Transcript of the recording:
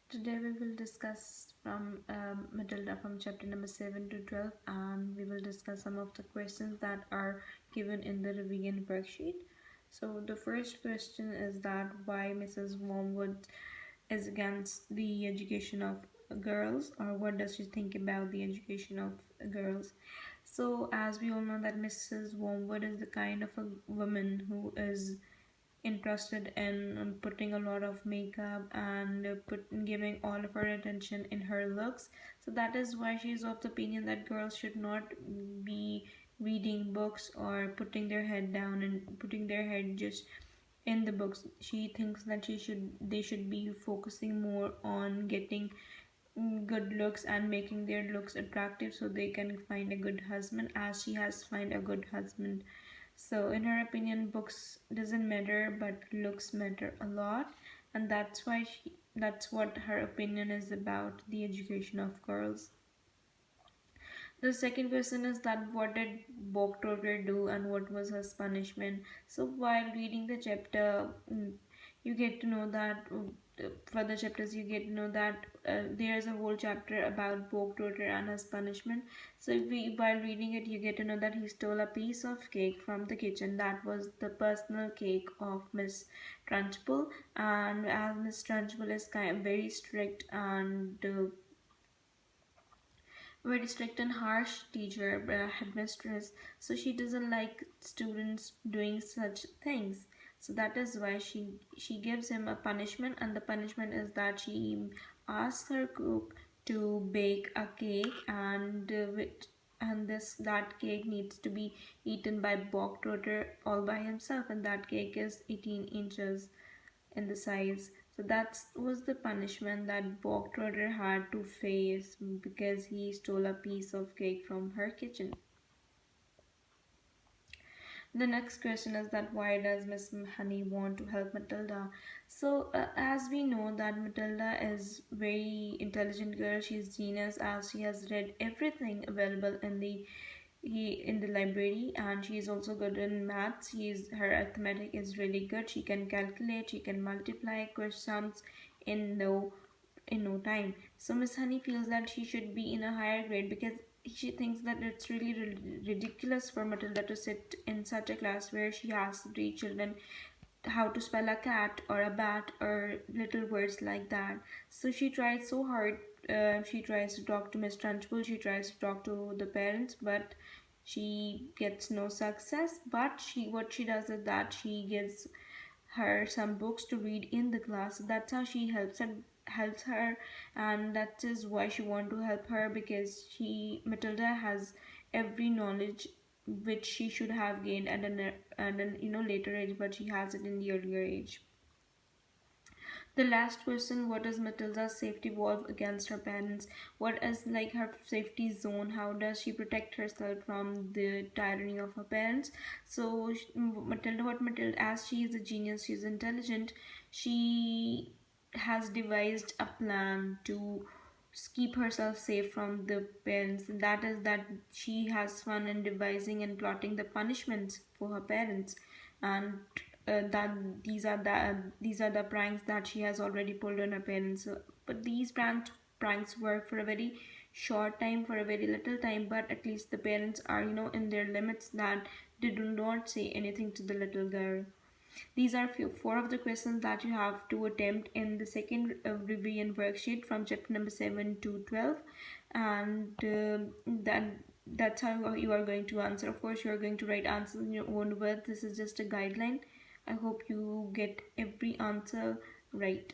Today we will discuss from Matilda from chapter number 7 to 12, and we will discuss some of the questions that are given in the revision worksheet. So the first question is that why Mrs. Wormwood is against the education of girls, or what does she think about the education of girls. So as we all know that Mrs. Wormwood is the kind of a woman who is interested in putting a lot of makeup and giving all of her attention in her looks. So that is why she is of the opinion that girls should not be reading books or putting their head down and putting their head just in the books. She thinks that they should be focusing more on getting good looks and making their looks attractive so they can find a good husband, as she has find a good husband. So in her opinion, books doesn't matter, but looks matter a lot, and that's what her opinion is about the education of girls. The second question is that what did Boktober do and what was his punishment? So while reading the chapter, you get to know that further chapters you get to know that there's a whole chapter about Boktober and his punishment. So while reading it, you get to know that he stole a piece of cake from the kitchen. That was the personal cake of Miss Trunchbull, and as Miss Trunchbull is kind of very strict and very strict and harsh teacher, headmistress, so she doesn't like students doing such things. So that is why she gives him a punishment, and the punishment is that she asks her cook to bake a cake, and this that cake needs to be eaten by Bok Trotter all by himself, and that cake is 18 inches in the size. So that was the punishment that Bog Trotter had to face because he stole a piece of cake from her kitchen. The next question is that why does Miss Honey want to help Matilda? So as we know that Matilda is very intelligent girl, she's genius as she has read everything available in the library, and she is also good in maths. Her arithmetic is really good. She can calculate, she can multiply questions in no time. So Miss Honey feels that she should be in a higher grade because she thinks that it's really ridiculous for Matilda to sit in such a class where she has to teach children how to spell a cat or a bat or little words like that. So she tries so hard. She tries to talk to Miss Trunchbull, she tries to talk to the parents, but she gets no success. But what she does is that she gives her some books to read in the class. That's how she helps her, and that is why she want to help her, because Matilda has every knowledge which she should have gained at an later age, but she has it in the earlier age. The last question, what does Matilda's safety valve against her parents? What is like her safety zone? How does she protect herself from the tyranny of her parents? So Matilda, as she is a genius, she is intelligent, she has devised a plan to keep herself safe from the parents. That is that she has fun in devising and plotting the punishments for her parents, and that these are the pranks that she has already pulled on her parents. But these pranks work for a very short time, for a very little time, but at least the parents are in their limits, that they do not say anything to the little girl. These are four of the questions that you have to attempt in the second revision worksheet from chapter number 7 to 12, and that's how you are going to answer. Of course, you are going to write answers in your own words. This is just a guideline. I hope you get every answer right.